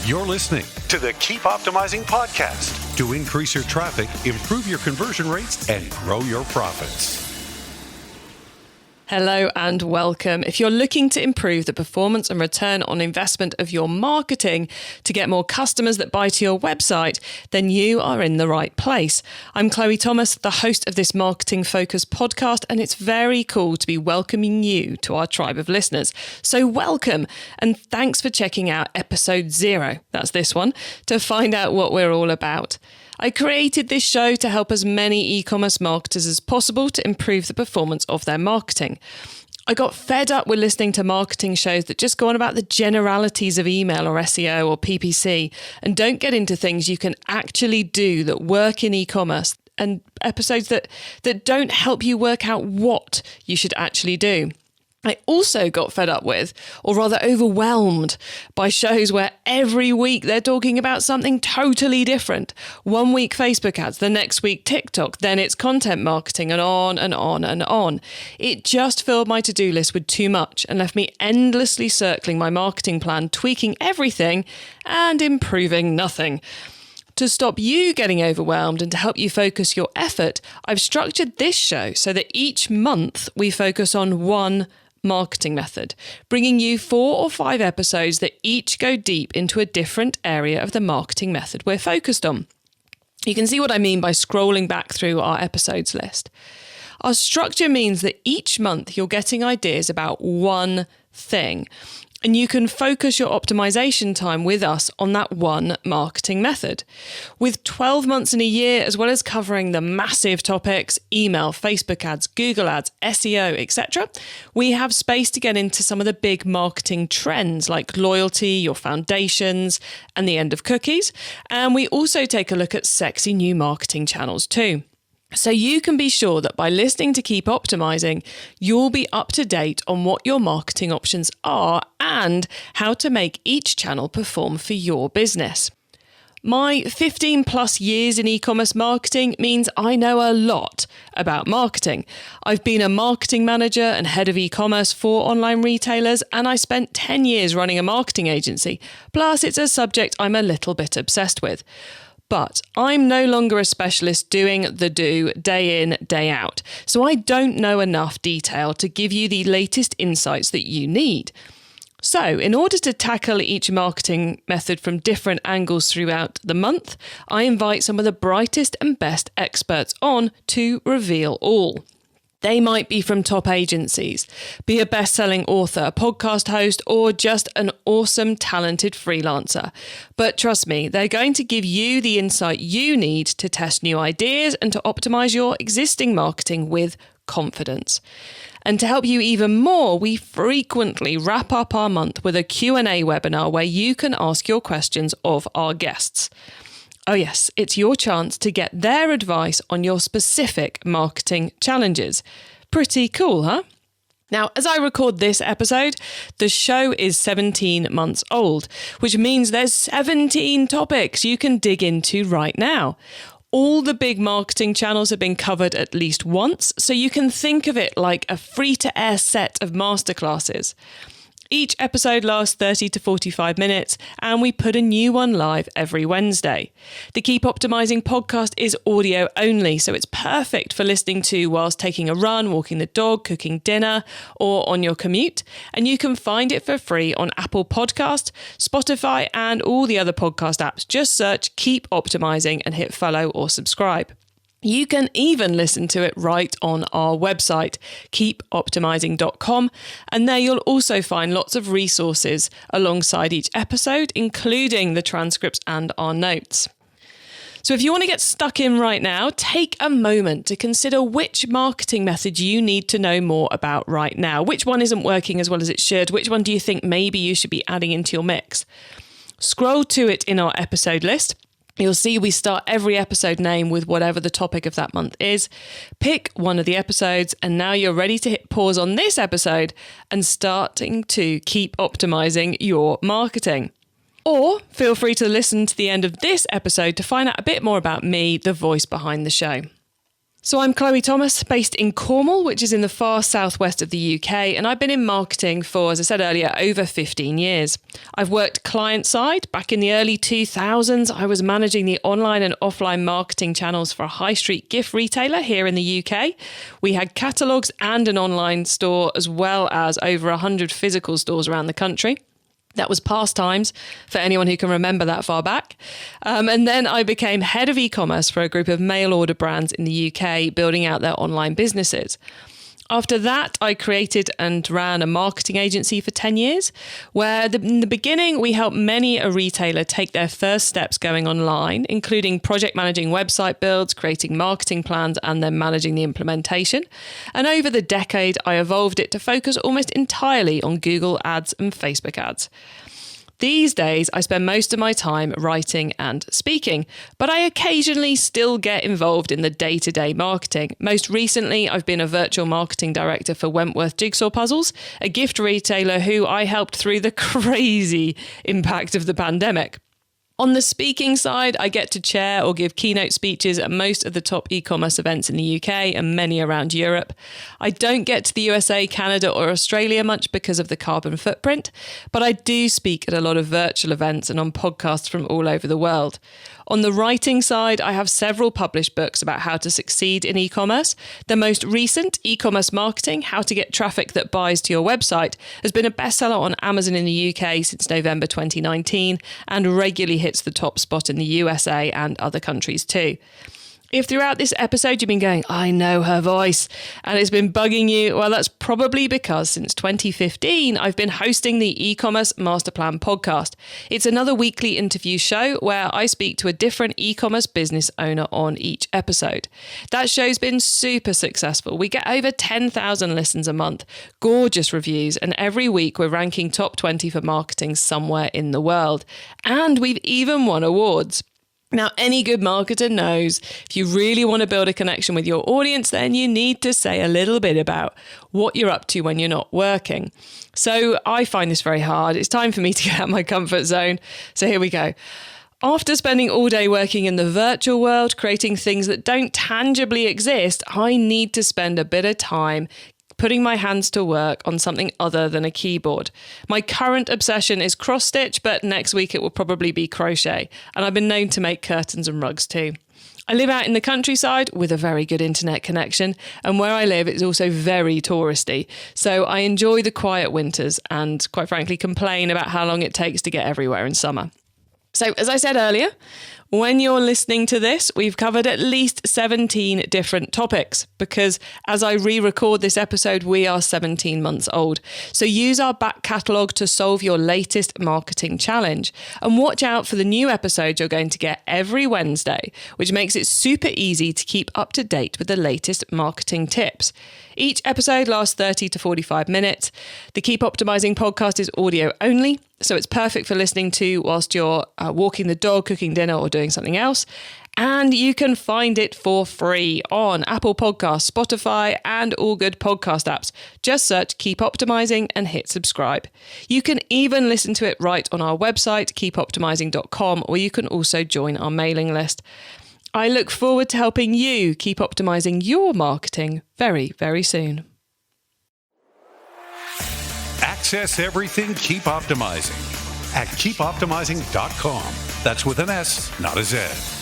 You're listening to the Keep Optimizing Podcast to increase your traffic, improve your conversion rates, and grow your profits. Hello and welcome. If you're looking to improve the performance and return on investment of your marketing to get more customers that buy to your website, then you are in the right place. I'm Chloe Thomas, the host of this marketing focused podcast, and it's very cool to be welcoming you to our tribe of listeners. So welcome, and thanks for checking out episode 0, that's this one, to find out what we're all about. I created this show to help as many e-commerce marketers as possible to improve the performance of their marketing. I got fed up with listening to marketing shows that just go on about the generalities of email or SEO or PPC and don't get into things you can actually do that work in e-commerce, and episodes that don't help you work out what you should actually do. I also got fed up with, or rather overwhelmed, by shows where every week they're talking about something totally different. One week Facebook ads, the next week TikTok, then it's content marketing, and on and on and on. It just filled my to-do list with too much and left me endlessly circling my marketing plan, tweaking everything and improving nothing. To stop you getting overwhelmed and to help you focus your effort, I've structured this show so that each month we focus on one marketing method, bringing you 4 or 5 episodes that each go deep into a different area of the marketing method we're focused on. You can see what I mean by scrolling back through our episodes list. Our structure means that each month you're getting ideas about one thing, and you can focus your optimization time with us on that one marketing method. With 12 months in a year, as well as covering the massive topics, email, Facebook ads, Google ads, SEO, etc., we have space to get into some of the big marketing trends like loyalty, your foundations, and the end of cookies. And we also take a look at sexy new marketing channels too. So you can be sure that by listening to Keep Optimizing, you'll be up to date on what your marketing options are and how to make each channel perform for your business. My 15 plus years in e-commerce marketing means I know a lot about marketing. I've been a marketing manager and head of e-commerce for online retailers, and I spent 10 years running a marketing agency. Plus, it's a subject I'm a little bit obsessed with. But I'm no longer a specialist doing the do day in, day out, so I don't know enough detail to give you the latest insights that you need. So in order to tackle each marketing method from different angles throughout the month, I invite some of the brightest and best experts on to reveal all. They might be from top agencies, be a best-selling author, a podcast host, or just an awesome, talented freelancer. But trust me, they're going to give you the insight you need to test new ideas and to optimize your existing marketing with confidence. And to help you even more, we frequently wrap up our month with a Q&A webinar where you can ask your questions of our guests. Oh yes, it's your chance to get their advice on your specific marketing challenges. Pretty cool, huh? Now, as I record this episode, the show is 17 months old, which means there's 17 topics you can dig into right now. All the big marketing channels have been covered at least once, so you can think of it like a free-to-air set of masterclasses. Each episode lasts 30 to 45 minutes, and we put a new one live every Wednesday. The Keep Optimizing podcast is audio only, so it's perfect for listening to whilst taking a run, walking the dog, cooking dinner, or on your commute. And you can find it for free on Apple Podcast, Spotify, and all the other podcast apps. Just search Keep Optimizing and hit follow or subscribe. You can even listen to it right on our website, keepoptimizing.com, and there you'll also find lots of resources alongside each episode, including the transcripts and our notes. So if you want to get stuck in right now, take a moment to consider which marketing method you need to know more about right now. Which one isn't working as well as it should? Which one do you think maybe you should be adding into your mix? Scroll to it in our episode list. You'll see we start every episode name with whatever the topic of that month is. Pick one of the episodes, and now you're ready to hit pause on this episode and starting to keep optimizing your marketing. Or feel free to listen to the end of this episode to find out a bit more about me, the voice behind the show. So I'm Chloe Thomas, based in Cornwall, which is in the far southwest of the UK, and I've been in marketing for, as I said earlier, over 15 years. I've worked client side. Back in the early 2000s, I was managing the online and offline marketing channels for a high street gift retailer here in the UK. We had catalogues and an online store, as well as over 100 physical stores around the country. That was past times for anyone who can remember that far back. And then I became head of e-commerce for a group of mail order brands in the UK, building out their online businesses. After that, I created and ran a marketing agency for 10 years, where in the beginning, we helped many a retailer take their first steps going online, including project managing website builds, creating marketing plans, and then managing the implementation. And over the decade, I evolved it to focus almost entirely on Google ads and Facebook ads. These days, I spend most of my time writing and speaking, but I occasionally still get involved in the day-to-day marketing. Most recently, I've been a virtual marketing director for Wentworth Jigsaw Puzzles, a gift retailer who I helped through the crazy impact of the pandemic. On the speaking side, I get to chair or give keynote speeches at most of the top e-commerce events in the UK and many around Europe. I don't get to the USA, Canada or Australia much because of the carbon footprint, but I do speak at a lot of virtual events and on podcasts from all over the world. On the writing side, I have several published books about how to succeed in e-commerce. The most recent, E-commerce Marketing, How to Get Traffic That Buys to Your Website, has been a bestseller on Amazon in the UK since November 2019 and regularly hits the top spot in the USA and other countries too. If throughout this episode you've been going, I know her voice, and it's been bugging you, well, that's probably because since 2015, I've been hosting the E-commerce Masterplan podcast. It's another weekly interview show where I speak to a different e-commerce business owner on each episode. That show's been super successful. We get over 10,000 listens a month, gorgeous reviews, and every week we're ranking top 20 for marketing somewhere in the world. And we've even won awards. Now, any good marketer knows if you really want to build a connection with your audience, then you need to say a little bit about what you're up to when you're not working. So I find this very hard. It's time for me to get out of my comfort zone. So here we go. After spending all day working in the virtual world, creating things that don't tangibly exist, I need to spend a bit of time putting my hands to work on something other than a keyboard. My current obsession is cross-stitch, but next week it will probably be crochet. And I've been known to make curtains and rugs too. I live out in the countryside with a very good internet connection, and where I live is also very touristy. So I enjoy the quiet winters and, quite frankly, complain about how long it takes to get everywhere in summer. So, as I said earlier, when you're listening to this, we've covered at least 17 different topics because as I re-record this episode, we are 17 months old. So use our back catalogue to solve your latest marketing challenge. And watch out for the new episodes you're going to get every Wednesday, which makes it super easy to keep up to date with the latest marketing tips. Each episode lasts 30 to 45 minutes. The Keep Optimising podcast is audio only, so it's perfect for listening to whilst you're walking the dog, cooking dinner, or doing something else. And you can find it for free on Apple Podcasts, Spotify, and all good podcast apps. Just search Keep Optimising and hit subscribe. You can even listen to it right on our website, keepoptimising.com, or you can also join our mailing list. I look forward to helping you keep optimizing your marketing very, very soon. Access everything Keep Optimizing at keepoptimizing.com. That's with an S, not a Z.